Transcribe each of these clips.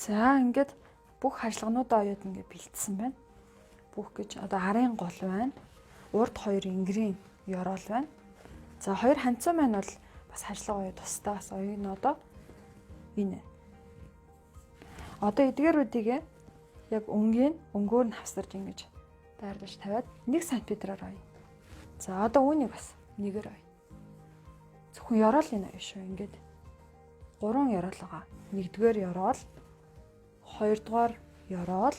За ингээд бүх ажиллагаануудаа оёод ингээд бэлдсэн байна. Бүх гэж одоо арын гол байна. Урд 2 ингэрийн ёроол байна. За 2 ханцаа маань бол бас ажиллагаа оёо тусдаа бас оён одоо энэ. Одоо эдгээрүүдийг яг өнгөөр нь хавсарж ингэж дайрлаж тавиад 1 см-аар оё. За одоо үүнийг бас 1-ээр оё. Зөвхөн ёроол энэ оё шүү. Ингээд 3 ёроол байгаа. 1-р ёроол, 2-р ёроол,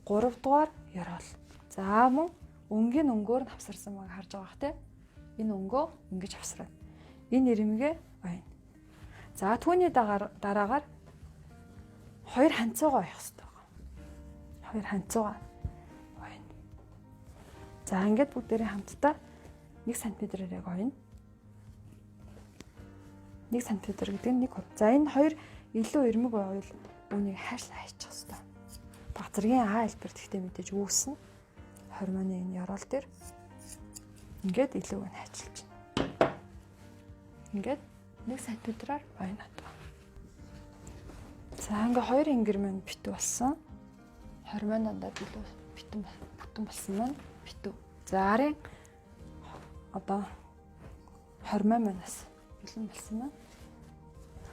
3-р ёроол. За мөн өнгийн өнгөөр нь хавсарсан байгааг харж байгаа бах те. Энэ өнгөө ингэж хавсраад. Энэ ирмэгээ ойно. За түүний дараагаар 2 ханцаагаа оёх хэрэгтэй байгаа. 2 ханцаагаа ойно. За ингээд бүгдээрээ хамтдаа 1 см-ээр яг ойно. 1 см гэдэг нь 1 хувь. За энэ 2 илүү ирмэг байвал үүнийг хайшлаа хайчих хэрэгтэй. Баг зэргийн А хэлбэр гэхдээ мэдээж үүснэ. Хормоны энэ ёроол дээр ингээд илүү гэн хайчилж байна. Ингээд 1 см-аар ойноод байна. За ингээ 2 ингэр маань битүү болсон. Хормонондоо битэн болсон маань битүү. За арын одоо хормон манаас бэлэн болсон маань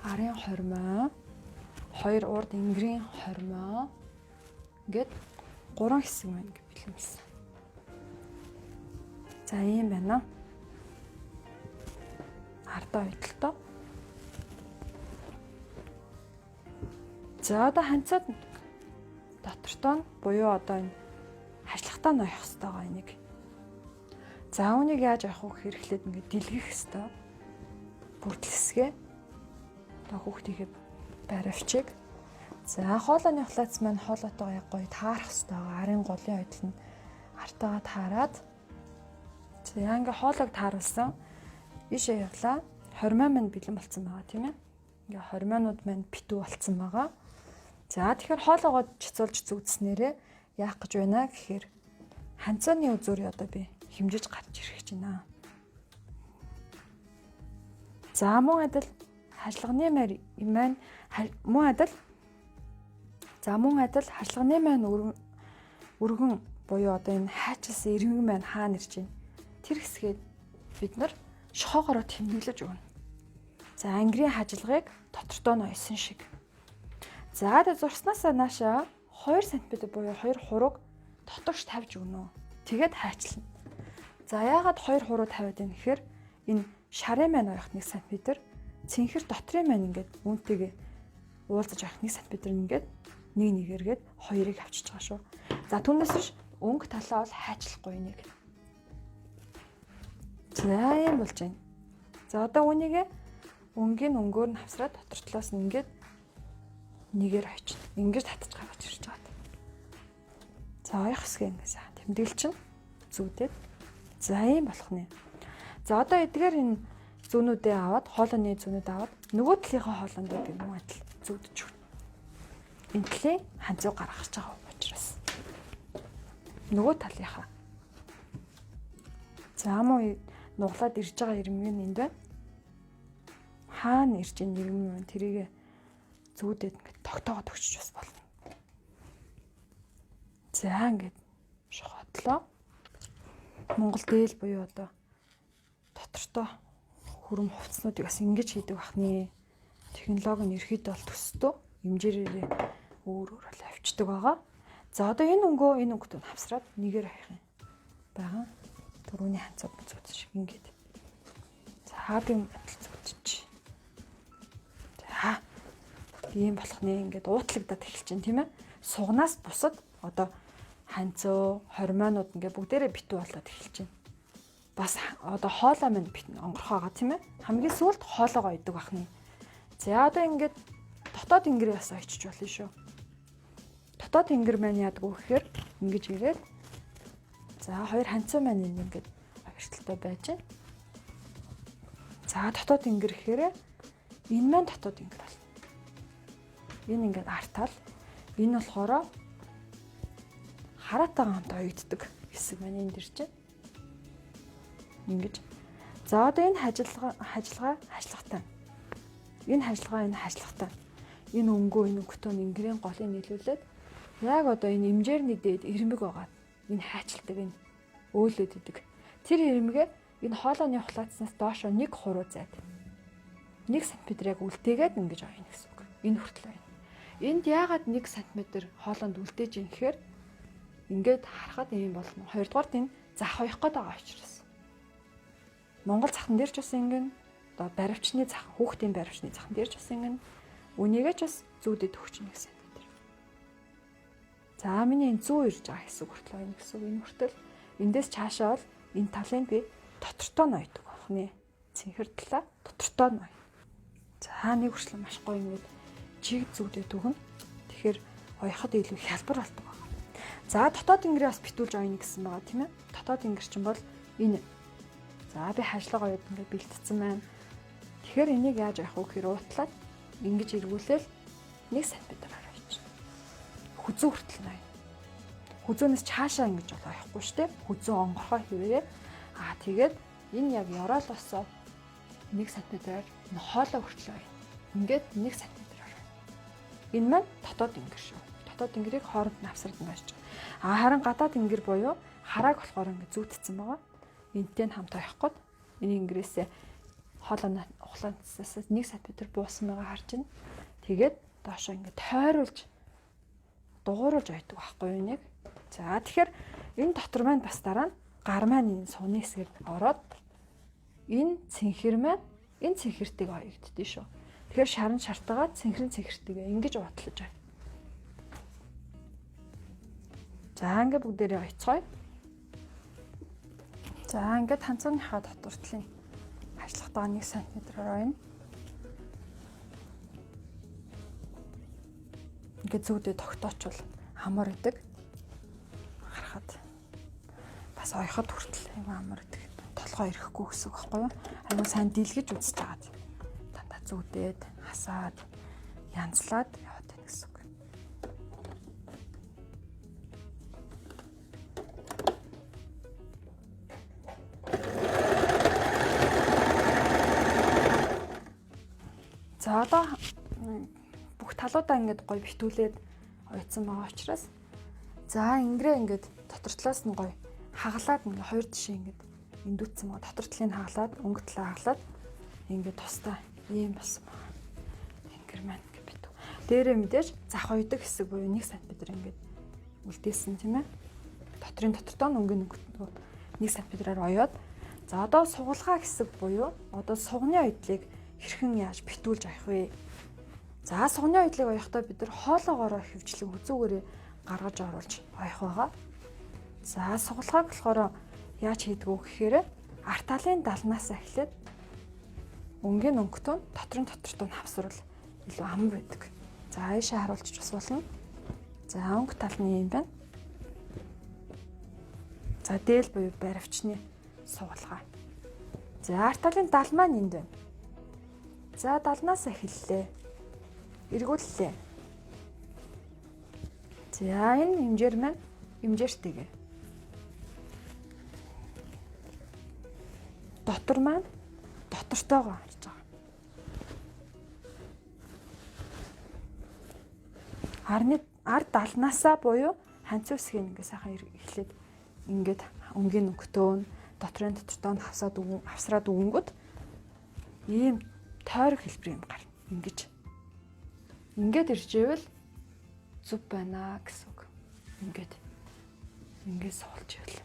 арын хормон, 2 урд ингэрийн хормон ингээд 3 хэсэг маань ингээ бэлэн болсон. За ийм байна. Ардаа хөдөлтөө. За одоо ханцаад дотортой нь буюу одоо энэ хажлагтаа нь оёх хэрэгтэй байгаа энийг. За үүнийг яаж авах вэ гэхээр эхлээд ингээд дэлгэх хэрэгтэй. Бүрдэл хэсгээ. Одоо хүүхдийнхээ баривчиг. За хоолойны хулаац маань хоолойтойгоо яг гоё таарах хэрэгтэй байгаа. Арын голын ойдол нь артаагаа таарад. За ингээ хоолойг тааруулсан. Ийшээ явлаа. Хормон маань бэлэн болсон байгаа тийм ээ. Ингээ хормонууд маань битүү болсон байгаа. За тэгэхээр хоолоогоо чицуулж зүгдснээрээ яах гэж байна гэхээр ханцааны үзүүрийг одоо би хэмжиж гарч ирэх гэж байна. За мөн адил хажлагны маань мөн хажлагны маань өргөн буюу одоо энэ хайчилсан ирмэг маань хаана ирж байна. Тэр хэсгээд бид нар шохоогоор тэмдэглэж өгнө. За ангирийн хажлагыг доктортой нь ойсон шиг. За тэ зурснасаа наашаа 2 см буюу 2 хурууг дотогш тавьж өгнө. Тэгээд хайчилна. За яагаад 2 хуруу тавиад байна гэхээр энэ шарын маань ойх 1 см, цэнхэр дотрын маань ингээд үүнтэйгээ уулзаж авах 1 см ингээд нэг эргээд 2-ыг авчиж байгаа шүү. За түүнээс биш өнгө талаа бол хайчлахгүй энийг. За юм болж байна. За одоо үүнийг өнгийн өнгөөр нь хавсраад дотор талаас нь ингээд нэгээр очиж. Ингэж татчих гаргаж ирж байгаа. За ойх хэсгээ ингэ сайхан тэмдэглэл чинь зүүдээд. За юм болох нэ. За одоо эдгээр энэ зүүнүүдээ аваад хоолойны зүүнүүд аваад нөгөө талынхаа хоолойндоо мөн адил зүүдэж өгнө. Энэ талын ханцуу гаргаж байгаа учраас нөгөө талынхаа. За мөн нуглаад ирж байгаа ирмэг нь энд байна. Хаана ирж байгаа ирмэг нь тэрийг зүүдэд ингээд тогтоогоод өгчих бас болно. За ингээд шохотлоо. Монгол дээл буюу одоо дотортой хөрөм хувцснуудыг бас ингэж хийдэг бахны технологи нь ерөөд бол төстөө хэмжээрээ өөр бол авчдаг байгаа. За одоо энэ өнгөд хавсраад нэгээр авах юм байгаа. Түрүүний ханцаа зүүц шиг ингээд. За хаадын батал зүүчиж. За ийм болох нэ ингээд уутлагдаад эхэлж байна тийм ээ. Сугнаас бусад одоо ханцаа, хормонууд ингээд бүгдээрээ битүү болоод эхэлж байна. Бас одоо хоолой маань онгорхоо байгаа тийм ээ. Хамгийн сүүлд хоолойгоо идэг бахны. За одоо ингээд дотоод ингэрээ бас очиж болно шүү. Дотоод ингэр маань яадаг вэ гэхээр ингэж ирээд за 2 ханцаа маань ингээд агшилттай байж байна. За дотоод ингэр гэхээр энэ маань дотоод ингэр бол. Энэ ингээд артаал. Энэ болохоор хараатайгаа хамт оёддаг хэсэг маань энд ирж байна. Ингэж. За одоо энэ хажлагтай. Энэ хажлагтай. энэ өнгөө энэ өнгөтөө ингэрийн голыг нийлүүлээд яг одоо энэ имжээрний дээд ирмэг байгаа. Энэ хайчилдаг энэ өөлөд идэг. Тэр ирмэгээ энэ хоолойны хулаацснаас доошо 1 хуруу зайд 1 см яг үлдээгээд ингэж авъя гэсэн үг. Энэ хүртэл байна. Энд яагаад 1 см хоолонд үлдээж юм гэхээр ингээд харахад юм болно. Хоёрдугаарт энэ зах хоёх гээд байгаа учраас. Монгол захын дээр ч бас ингэн одоо баривчны зах, хүүхдийн баривчны захын дээр ч бас ингэн үнийгээ ч бас зүүдэд өгч нэг см. За миний энэ 100 ирж байгаа хэсэг хүртэл байна гэсэн үг. Энэ хүртэл эндээс цаашаа бол энэ талыг би доктортой ноёдаг байна. Цэнхэр талаа доктортой ноё. За нэг хүртэл маш гоё ингээд чиг зүүдэд өгнө. Тэгэхээр хоёход илүү хялбар болдог байна. За дотоод ингэрээ бас битүүлж ойно гэсэн байгаа тийм ээ. Дотоод ингэр чинь бол энэ. За би хажлага оёд ингээд бэлтцсэн байна. Тэгэхээр энийг яаж авах вэ гэхээр уутлаад ингэж эргүүлээл 1 см аваач. Хүзүү хүртэл ноё. Хүзөөнөөс цаашаа ингэж бол авахгүй шүү дээ. Хүзүү онгорхоо хэвээрээ. Тэгээд энэ яг ёроолосоо 1 см-аар хоолой хүртэл ноё. Ингээд 1 см-аар. Энэ маань дотоод ингэр шүү. Дотоод ингэрийг хооронд навсрад ингэж. Харин гадаад ингэр буюу харааг болохоор ингэ зүүтцсэн байгаа. Энтэй нь хамт авах гээд энэ ингэрээсээ хоолойны ухлаанцаас 1 см буусан байгаа харж байна. Тэгээд доошоо ингэ тойруулж дугууруулж ойдог байхгүй юу нэг. За тэгэхээр энэ дотор маань бас дараа нь гар маань энэ сууны хэсгээр ороод энэ цэнхэр маань энэ цэнхэртэйг оёгддээ шүү. Тэгэхээр шаран шартагаа цэнхрэн цэнхэртэйгээ ингэж утлаж байна. За ингээд бүгдээрээ ойцгоё. За ингээд танцууныхаа дотор талын ажиллахтаа 1 см-аар ойно. Ингээд зүүдэд тогтоочвол хамар идэг. Харахад бас ойхот хүртэл юм амар идэг. Толгой ирэхгүй гэсэн үг байхгүй юу? Аюу сайн дийлгэж үзэж байгаа. Дандаа зүүдэд хасаад янзлаад яваад байна гэсэн үг. За одоо бүх талуудаа ингээд гоё битүүлээд ойцсон байгаа учраас за ингээд дотор талаас нь гоё хагалаад ингээд хоёр тишээ ингээд эндүүцсэн байгаа. Дотор талыг хагалаад өнгө талаа хагалаад ингээд тусдаа ийм болсон байгаа. Ингэр маань ингээд битүү. Дээрээ мэдээж зах ойдог хэсэг буюу 1 см ингээд үлдээсэн тийм ээ. Дортоо нь өнгө 1 см-аар оёод за одоо сугалгаа хэсэг буюу одоо сугны ойдлыг хэрхэн яаж битүүлж авах вэ? За сугны ойдлыг оёхдоо бид нар хоолоогоороо хөвчлэн хүзүүгээрээ гаргаж оруулж оёх байгаа. За сугалгааг болохоор яаж хийдэг вэ гэхээр арт талын далнаас эхлээд өнгийн өнгөтөө дотрын нь хавсрал илүү ам байдаг. За аашаа харуулчих бас болно. За өнгө тал нь юм байна. За дээл буюу баривчны сугалгаа. За арт талын дал маань энд байна. За далнаас эхэллээ. Эргүүллээ. За энэ хэмжээр маань хэмжээртэйгээ. Дотор маань дотортойгоо харж байгаа. Ард далнаасаа буюу ханц үсгийг ингээ сайхан эхлээд ингээд өнгийн өнгөтөө дортоо нь хавсраад өгөнгөд ийм тойрог хэлбэр юм гарна. Ингээд иржээвэл зүв байна гэсэн үг. Ингээд суулж ивэл.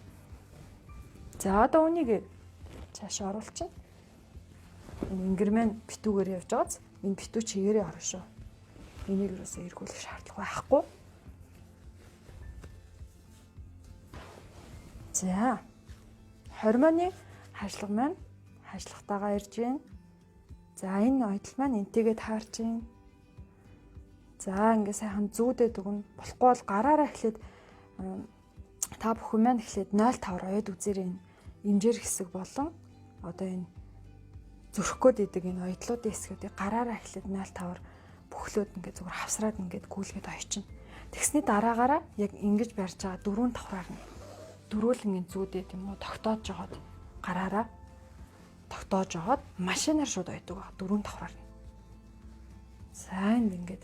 За одоо үнийг цаашаа оруулчих. Энэ ингэр маань битүүгээр явж байгааз энэ битүү чигээрээ орно шүү. Энийг юусаа эргүүлэх шаардлага байхгүй. За хормоны хажлага маань хажлагтайгаа ирж байна. За энэ ойдол маань энтэйгээ таарч байна. За ингээ сайхан зүүдэд өгнө. Болохгүй бол гараараа эхлээд та бүхэн маань эхлээд 0.5 ойд үзээрэй. Имжээр хэсэг болон одоо энэ зүрх гээд идэг энэ ойдлуудын хэсгүүдийг гараараа эхлээд 0.5-аар бүхлөөд ингээ зүгээр хавсраад ингээ гүйлгээд ойчно. Тэгсний дараагаараа яг ингэж барьж байгаа 4 давхраар нь дөрүүлэн зүүдэд юм уу тогтоож жагаад гараараа тогтоож жагаад машинаар шууд ойдог байгаа 4 давхраар нь. За энэ ингээд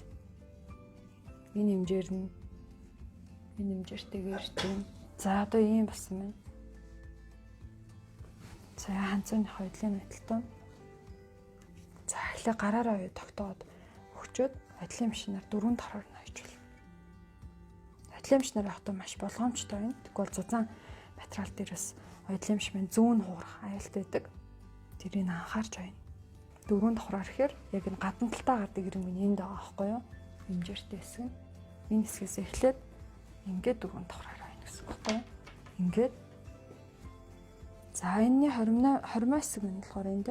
Энэ хэмжээр нь энэ хэмжээртэйгээр тийм. За одоо ийм болсон байна. За ханцны хоёдлын мэдлэлтэн. За эхлээ гараараа уу тогтоод өгчөөд ажлын машинаар 4 давхар нь хаяж болно. Ажлын машинаар явахдаа маш болгоомжтой байна. Тэгвэл зузаан материал дээрээс ажлын машин зүүн хуурах аюултай байдаг. Тэрийг анхаарч байна. 4 давхраар ихээр яг энэ гадна талтаа гардаг ирмэн энд байгаа байхгүй юу? Хэмжээртэй хэсэг нь. Энэ хэсгээс эхлээд ингээд 4 давхраар байна гэсэн үг байхгүй юу? Ингээд. За энэний 20 хэсэг нь болохоор энд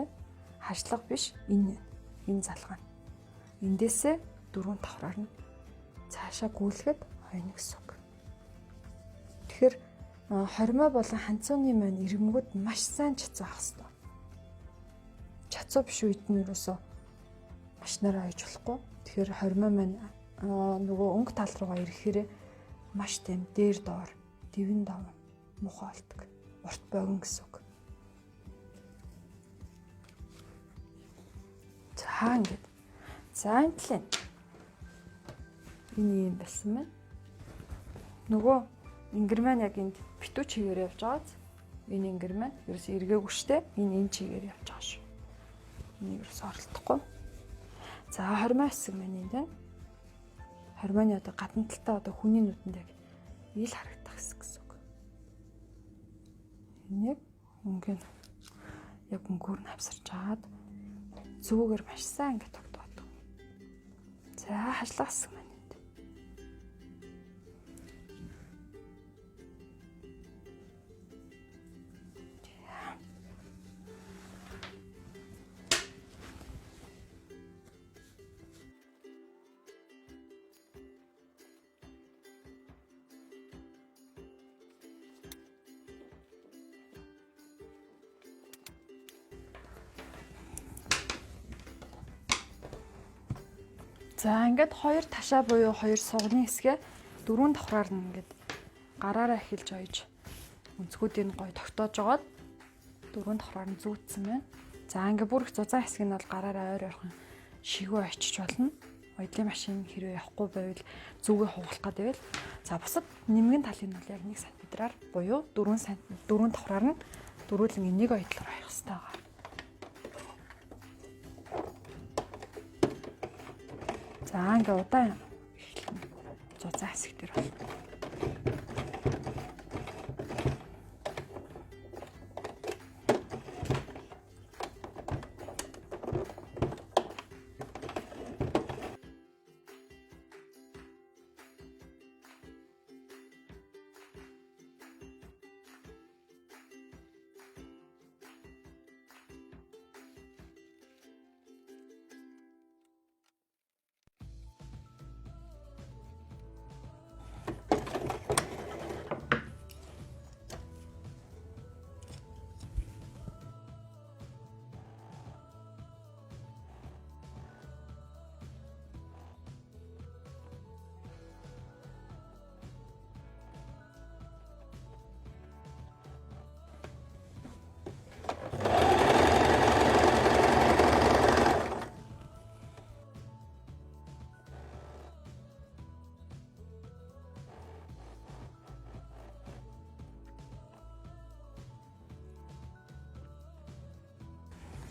хажлага биш энэ залгаа. Эндээсээ 4 давхраар нь цаашаа гүйлгээд хойно гэсэн үг. Тэгэхээр хормой болон ханцууны маань ирмэгүүд маш сайн чацуу авах хэрэгтэй. Чацуу биш үед нь юусоо машинаараа хаяж болохгүй. Тэгэхээр хормой маань нөгөө өнгө тал руугаа ирэхээр маш тийм дээр доор дэвэн дав мухаа олдог. Урт богино гэсэн үг. За ингээд. За энэ юм байсан байна. Нөгөө ингэр маань яг энд битүү чигээр явж байгааз энэ ингэр маань ерөөс эргээгүй штэ энэ чигээр явж байгаа шүү. Энийг ерөөс оролдохгүй. За 20 хэсэг маань энэ байна. 20-ны одоо гадна талтаа одоо хүний нүдэнд яг ил харагдах хэсэг гэсэн үг. Энийг өнгөн яг өнгөөр нь авсарч аваад зүгээр маш сайн ингэ тогтоод. За хажлах хэсэг маань. За ингээд хоёр ташаа буюу хоёр сугны хэсгээ 4 давхраар нь ингээд гараараа эхэлж ойж өнцгүүдийг гой тогтоож жагаад 4 давхраар нь зүүцсэн байна. За ингээд бүр их зузаан хэсэг нь бол гараараа ойр ойрхон шигөө очиж болно. Оёдлын машин хэрвээ явахгүй байвал зүгээ хугалах гэдэг. За бусад нэмгэн талын нь бол яг 1 см-аар буюу 4 давхраар нь дөрүүлэн энийг оёдлоор хаях хэрэгтэй байгаа. За ингээ удаан эхлэн зузаан хэсэг дээр бол.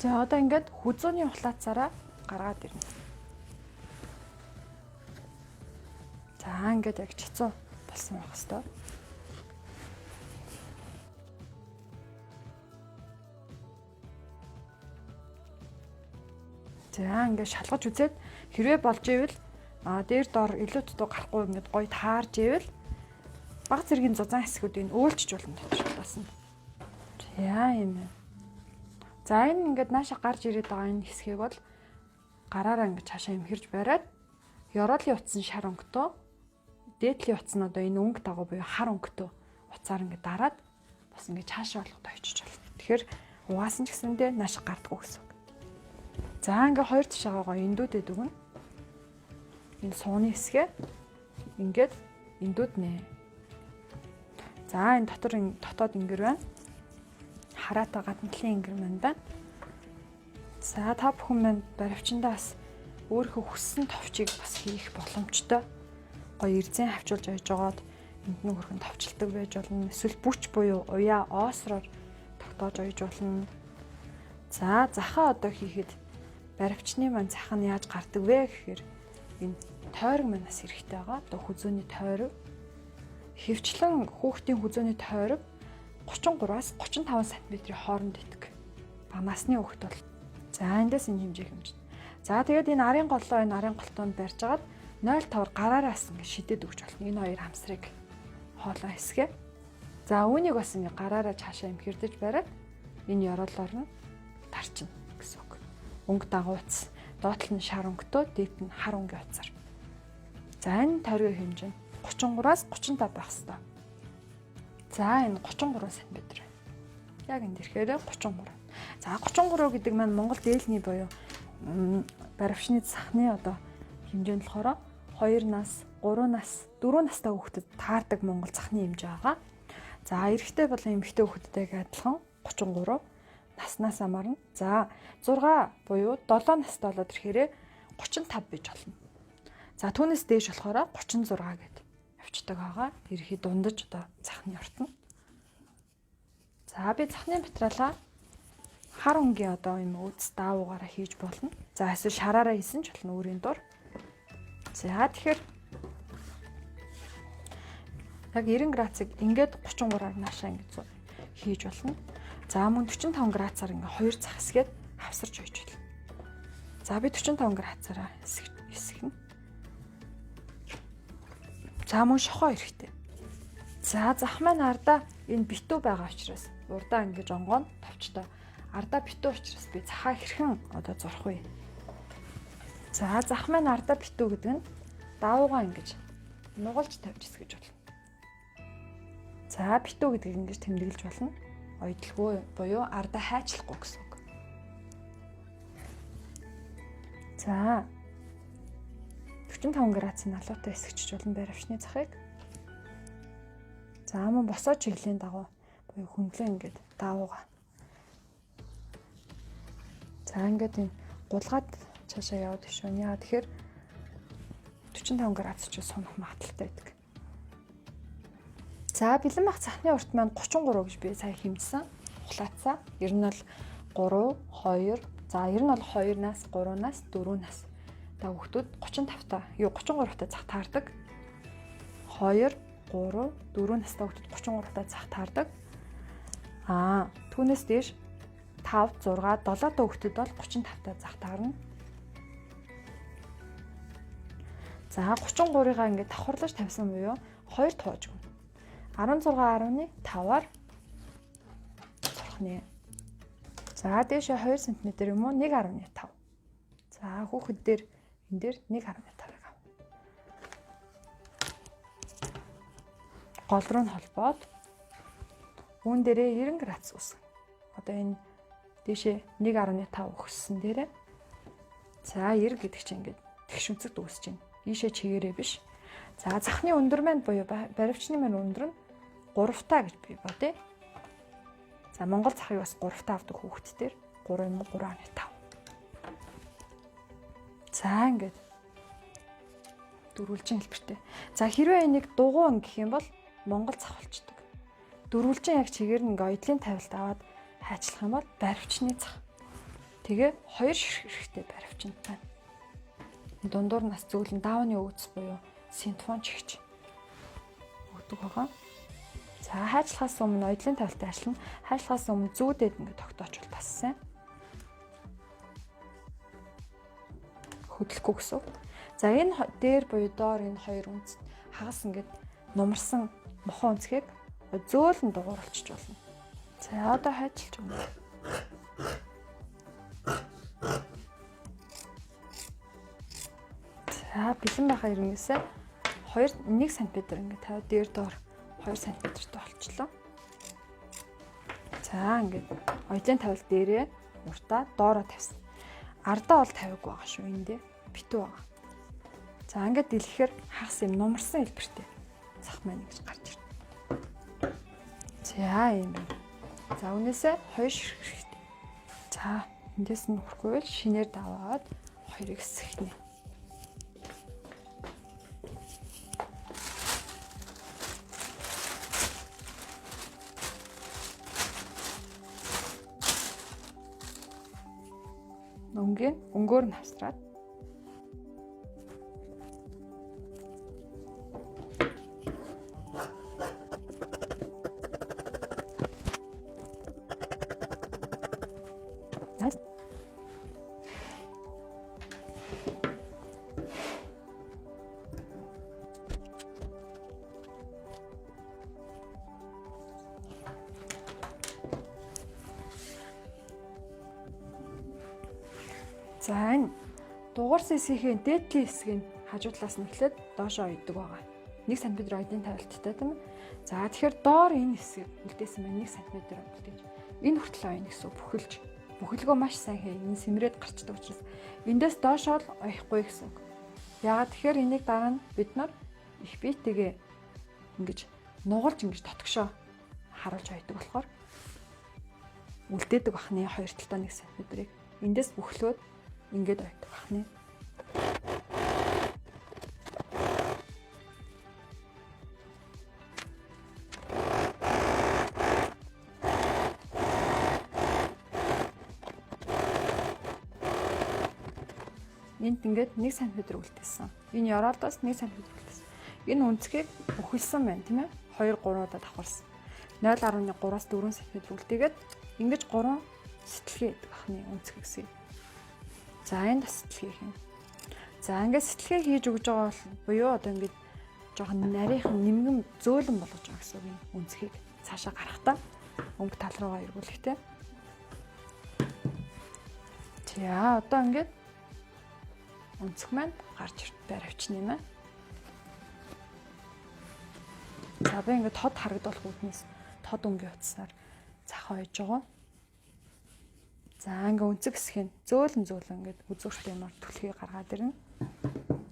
За одоо ингээд хүзүүний ухлаацаараа гаргаад ирнэ. За ингээд яг чицүү болсон байх хэвээр. За ингээд шалгаж үзээд хэрвээ болж ивэл дээр доор илүү дутуу гарахгүй ингээд гоё таарж ивэл баг зэргийн зузаан хэсгүүдийг өөлчж болно тодорхойлсон. За юм. За энэ ингээд нааша гарч ирээд байгаа энэ хэсгийг бол гараараа ингээд цаашаа имхэрж бариад ёроолын утсан шар өнгөтэй дээдлийн утас нь одоо энэ өнгө дагуу буюу хар өнгөтэй утсаар ингээд дараад бас ингээд цаашаа болгоод очиж болно. Тэгэхээр угаасан ч гэсэндээ нааша гардаггүй гэсэн үг. За ингээд хоёр тишаагаа эндүүдэд өгнө. Энэ сууны хэсгээ ингээд эндүүд нэ. За энэ дотоод ингэр байна. Хараатай гадна талын ингэр маань байна. За та бүхэн маань баривчандаа бас өөрийнхөө хүссэн товчийг бас хийх боломжтой. гоё эрзэн хавчуулж ойж жагаад энд нэг хөрхөн товчлдог байж болно. Эсвэл бүч буюу уяа оосроор тогтоож ойж болно. За захаа одоо хийхэд баривчны маань зах нь яаж гардаг вэ гэхээр энэ тойрог манаас хэрэгтэй байгаа. Одоо хүзөөний тойрог. Хөвчлэн хүүхдийн хүзөөний тойрог 33-аас 35 см-ийн хооронд идэх. Бага насны хүүхэд бол за эндээс энэ хэмжээ хэмжинэ. За тэгээд энэ арын голлоо энэ арын голтоонд барьж агаад 0.5-аар гараараас ингэ шидэд өгч болно. Энэ хоёр хамсрыг хоолоо хэсгээ. За үүнийг бас ингэ гараараа цаашаа имхэрдэж бариад энэ ёроолоор нь тарчна гэсэн үг. Өнгө дагууц, доотлол нь шар өнгөтэй, дээд нь хар өнгө утсаар. За энэ тойргийн хэмжээ 33-аас 35 байх ёстой. За энэ 33 см. Яг энэ дэрхээр 33. За 33 гэдэг маань Монгол дээлний буюу баривчны сахны одоо хэмжээнд болохоор 2 нас, 3 нас, 4 настай хүүхдэд таардаг Монгол сахны хэмжээ байгаа. За эрэгтэй болон эмэгтэй хүүхдтэйг адилхан 33 наснаас хамаарна. За 6 буюу 7 настай болоод ирэхээр 35 бий болно. За түүнээс дээш болохоор 36 гэдэг явцдаг байгаа. Ерхий дундаж одоо цахны ортно. За би цахны материалаа хар өнгийн одоо юм үз даавуугаараа хийж болно. За эсвэл шараараа хийсэн ч болно өөрийн дор. За тэгэхээр яг 90 градусыг ингээд 33-аар наашаа ингэж хийж болно. За мөн 45 градусаар ингээ хоёр зах хэсгээд хавсарч үйж болно. За би 45 градусаараа хэсгэнэ. За мөн шохоо хэрэгтэй. За зах маань ардаа энэ битүү байгаа учраас урдаа ингэж онгоон товчтой. Ардаа битүү учраас би захаа хэрхэн одоо зурх вэ? За зах маань ардаа битүү гэдэг нь даавуугаа ингэж нугалж тавьж хэсгэж болно. За битүү гэдгийг ингэж тэмдэглэж болно. Ойдлгүй буюу ардаа хайчлахгүй гэсэн үг. За 45 градусын налуутай хэсэгчж болно баривчны захыг. За мөн босоо чиглэлийн дагуу буюу хөндлөн ингээд даавуугаа. За ингээд энэ гулгаад цаашаа яваад ишүүн. Яа тэгэхээр 45 градус ч сунах магадaltaй байдаг. За бэлэн бах цахны урт маань 33 гэж би сая хэмжсэн. Ухлаацсан. Ер нь бол 3, 2. За ер нь бол 2-наас 3-наас 4-наас та хүүхдүүд 35 та 33 та зах таардаг. 2, 3, 4 настай хүүхдүүд 33 та зах таардаг. Түүнээс дээш 5, 6, 7 та хүүхдүүд бол 35 та зах таарна. За 33-ыгаа ингээд давхарлаж тавьсан буюу 2 тугааж өгнө. 16.5-аар зурхны. За дээшээ 2 см юм уу 1.5. За хүүхэд дээр энэ дээр 1.5-ыг ав. Гол руу нь холбоод үүн дээрээ 90 градус үсгэн. Одоо энэ дээшээ 1.5 өгсөн дээрээ. За 90 гэдэг чинь ингээд тэгшүнцэгт үүсэж байна. Ийшээ чигээрээ биш. За захны өндөр маань буюу баривчны маань өндөр нь 3 таа гэж би бодъё. За Монгол захыг бас 3 таа авдаг хүүхдтэр 3 юм уу 3.5. За ингээд дөрвөлжин хэлбэртэй. За хэрвээ энийг дугуун гэх юм бол Монгол зах болчдөг. Дөрвөлжин яг чигээр нь ингээ оёдлын тавилт аваад хайчлах юм бол баривчны зах. Тэгээ хоёр ширхэг хэрэгтэй баривчнд байна. Дундуур нас зөөлөн даавны өвц буюу синтфон чигч өгдөг байгаа. За хайчлахаас өмнө оёдлын тавилтыг ажиллана. Хайчлахаас өмнө зүүдэд ингээ тогтоочвол бас сайн. Хөдлөхгүй гэсэн. За энэ дээр буюу доор энэ хоёр үндэс хагас ингээд нумарсан мохон үнцгийг зөөлөн дугуурлчих болно. За одоо хайчилж өгнө. За бэлэн байхаа ирнээсээ 1 см ингээд тавиад дээр доор 2 см-тэй болчихлоо. За ингээд оёлын тавилт дээрээ уртаа доороо тавьсан. Ардаа бол тавиаг байгаа шүү эндээ битүү байгаа. За ингээд дэлгэхээр хагас юм нумарсан хэлбэртэй зах маань ингэж гарч ирнэ. За юм байна. За үнээсээ 2 ширхэг хэрэгтэй. За эндээс нь хүрхгүй л шинээр даваад хоёрыг хэсгэнэ. энгийн өнгөөр нь авсраад за энэ дугаарсан хэсгийн дээдлийн хэсгийг хажуу талаас нь эхлээд доошоо ойдог байгаа. 1 см ойдын тавилттай тийм ээ. За тэгэхээр доор энэ хэсгийг үлдээсэн байна 1 см үлдээж. Энэ хүртэл ойно гэсэн бүхэлж. Бүхэлгөө маш сайн хий. Энэ сэмрээд гарчдаг учраас эндээс доошоо л ойхгүй гэсэн үг. Яагаад тэгэхээр энийг дараа нь бид нар их биетэйгээ ингэж нугалж ингэж тотгошоо харуулж ойдог болохоор үлдээдэг бахны хоёр талдаа 1 см-ийг эндээс бүхлөөд ингээд ойдог бахны. Энд ингээд 1 см үлдээсэн. Энэ ёроолоос 1 см үлдээсэн. Энэ үнцгийг бүхэлсэн байна тийм ээ. 2 3 удаа давхарсан. 0.3-аас 4 см үлдээгээд ингэж 3 сэтгэлгээ гэдэг бахны үнцэг гэсэн. За энэ сэтгэлгээ хийнэ. За ингээд сэтгэлгээ хийж өгж байгаа бол буюу одоо ингээд жоохон нарийнхан нэмгэн зөөлөн болгож байгаа гэсэн үг үнцгийг цаашаа гарахтаа өнгө тал руугаа эргүүлэхтэй. За одоо ингээд үнцэг маань гарч байр авчна юм аа. За би ингээд тод харагдуулах үүднээс тод өнгө утсаар цахаа ойж байгаа. За ингээ үнцэг хэсгийг зөөлөн ингээд үзүүртэй юмар түлхий гаргаад ирнэ.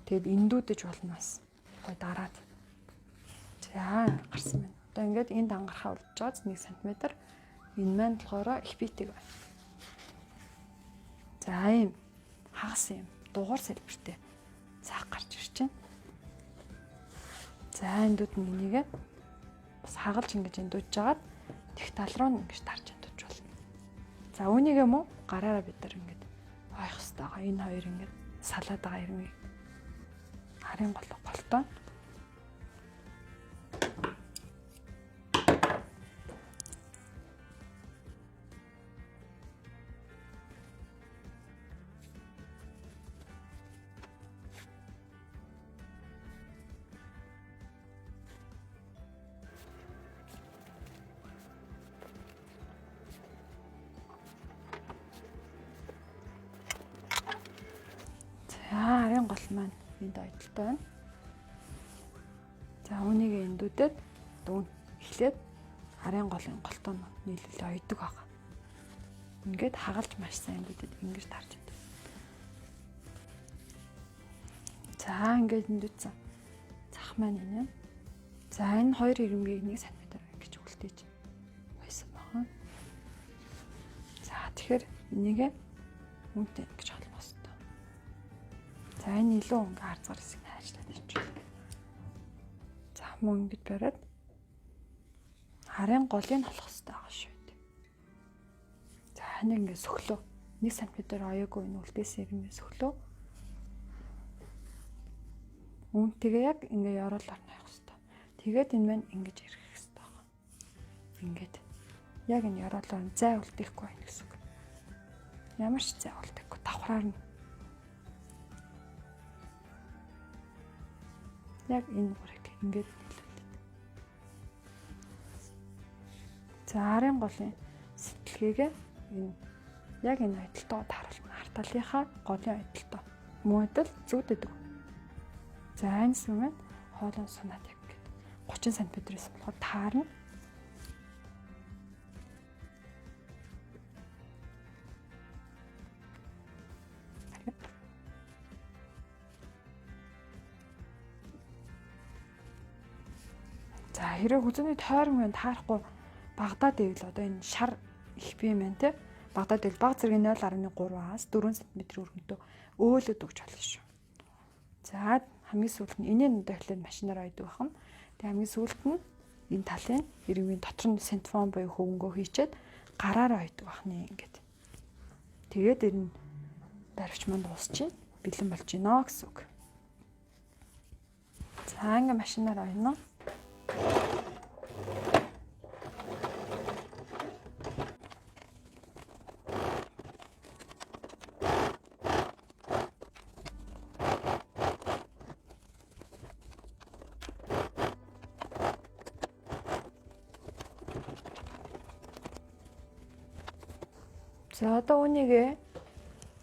Тэгэд эндүүдэж болно бас. Гой дараад. За гарсан байна. Одоо ингээд энд ангарахаа үлдэж байгаа 1 см. Энэ маань болохоор их битэг байна. За ийм хагас юм дугаар сэлбэртэй цаах гарч ирж байна. За эндүүд нь энийг бас хагалж ингэж эндүүж жагаад тех тал руу ингэж тарж эндүүж болно. За үүнийг юм уу гараараа бид нар ингэж ойх хэрэгтэй байгаа. Энэ хоёр ингэж салаад байгаа ирмэг. Харын голтой. Харын гол маань энд ойдолтой байна. За үүнийг эндүүдэд дүүн эхлээд харын голын голтой нь нийлүүлээ ойдог байгаа. Ингээд хагалж маш сайн эндүүдэд ингэж тарж идэв. За ингээд эндүүдсэн. Зах маань энэ. За энэ хоёр ирмгийг 1 см ингэж үлдээж байсан байна. За тэгэхээр энийг үнтэй ингэж холбосон. За энэ илүү өнгө харцгаар хэсэг хайжлаад ирчихлээ. За мөн ингэж бариад харын голыг холох хэрэгтэй байгаа шүү дээ. За энэ ингэ сөглөө 1 см оёогүй энэ үлдээсэн ирмээ сөглөө. Үүнтэйгээ яг ингэ ёроолоор нойх хэрэгтэй. Тэгээд энэ маань ингэж ирэх хэрэгтэй байгаа. Ингээд яг энэ ёроолоор зай үлдээхгүй байх гэсэн үг. Ямар ч зай үлдээхгүй давхраар нь яг энэ бүрэг ингээд нийлүүлээд. За харын голын сэтгэлгээгээ энэ яг энэ ойдолтойгоо тааруулна. Хар талынхаа голын ойдолтой. Муудал зүгдэдэг. За энэ сүмэд хоолон сунаад яг гээд 30 см-с болохоор таарна. За хэрэг хүзүүний тойрон байна таарахгүй Багдад дэвэл одоо энэ шар их бие маань те Багдад дэвэл баг зэргийн 0.3-аас 4 см өргөнтөө өөлөд өгч болно шүү. За хамгийн сүүлд нь энэний дахлаад машинаар ойдог бахна. Тэгээ хамгийн сүүлд нь энэ талын иргэний дотор нь синтефон буюу хөвөнгөө хийчээд гараараа ойдог бахны ингээд. Тэгээд энэ баривч манд дуусчих. Бэлэн болж гинэ гэсэн үг. За ингээ машинаар ойно. За одоо үнийг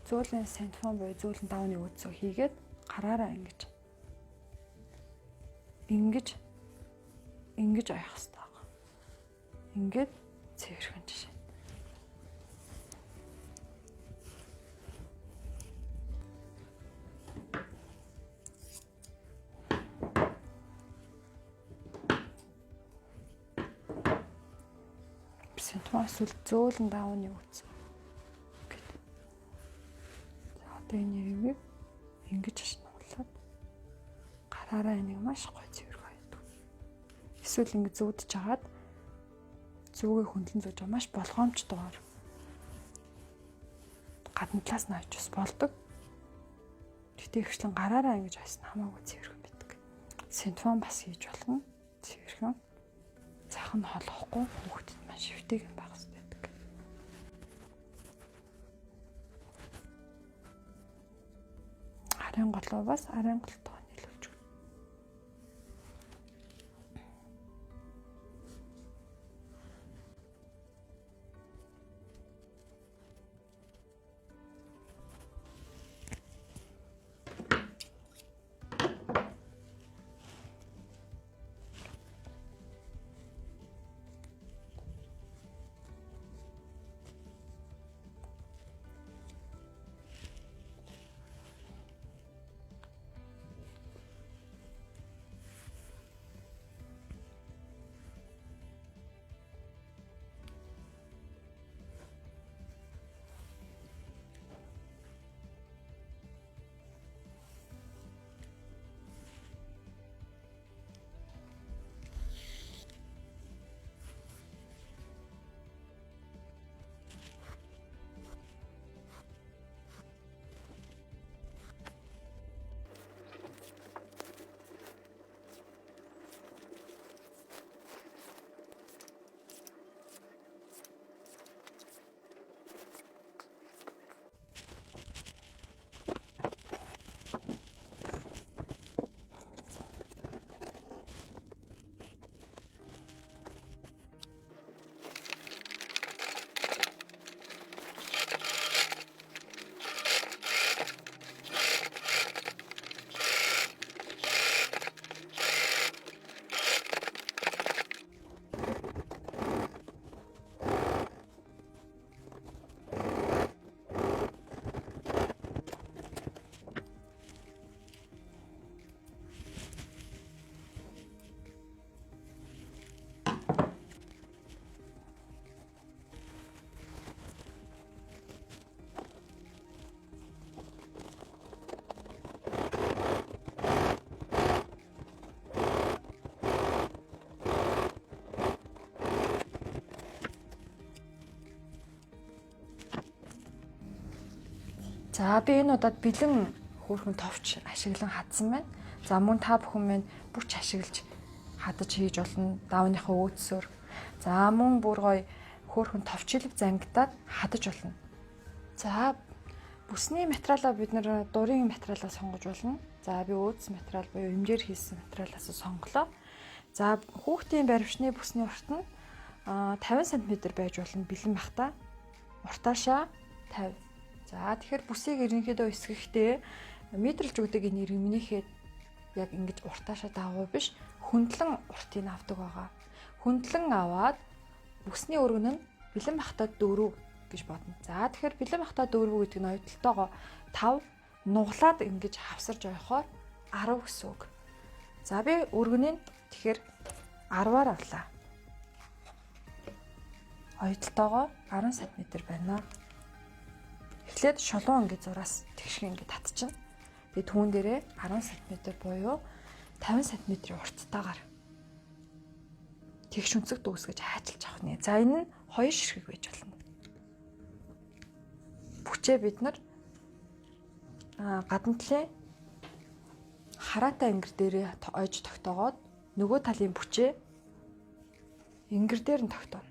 зөөлөн синтефон буюу зөөлөн давны өөцөө хийгээд гараараа ингэж оёох хэрэгтэй байна. Ингээд цэвэрхэн жишээ. Синтефон эсвэл зөөлөн давны өөцөө. Одоо энэ нэрийг ингэж ашиглуулад гараараа энийг маш гоё цэвэрх байдаг. Эсвэл ингэ зүүдж агаад зүүгээ хөндлөн зүүж байгаа маш болгоомжтойгоор гадна талаас нь авч бас болдог. Тэгтээ ихчлэн гараараа ингэж айсан хамаагүй цэвэрхэн байдаг. Синтефон бас хийж болно. Цэвэрхэн. Зах нь холохгүй хүүхдэд маш шивтэйгэн байх хэрэгтэй. Арын голоо бас арын голтойгоо нийлүүлж өгнө. За би энэ удаад бэлэн хөөрхөн товч ашиглан хадсан байна. За мөн та бүхэн минь бүрч ашиглаж хадаж хийж болно давныхаа өөдсөөр. За мөн бүр гоё хөөрхөн товчлог зангидаад хадаж болно. За бүсний материалаа бид нэр дурын материалаа сонгож болно. За би өөдс материал буюу эмжээр хийсэн материалаас сонголоо. За хүүхдийн баривчны бүсний урт нь 50 см байж болно бэлэн бахта. Уртаашаа 50. За тэгэхээр бүсийг ерөнхийдөө эсгэхдээ метрлж өгдөг энэ иргэнийхээ яг ингэж уртаашаа давуу биш хөндлөн уртыг авдаг байгаа. Хөндлөн аваад бүсний өргөн нь бэлэн бахта 4 гэж бодно. За тэгэхээр бэлэн бахта 4 гэдэг нь оюуталтайгоо 5 нуглаад ингэж хавсарж явахаар 10 гэсэн үг. За би өргөнийг тэгэхээр 10-аар авлаа. Оюуталтайгоо 10 см байна. Эхлээд шулуун ингэ зураас тэгшиг ингэ татчихна. Тэгээ түүн дээрээ 10 см буюу 50 см урттайгаар тэгш үнцэг дүүсгэж хайчилж авах нэ. За энэ нь 2 ширхэг байж болно. Бүчээ бид нар гадна талын хараатай ангир дээрээ ойж тогтоогоод нөгөө талын бүчээ ангир дээр нь тогтооно.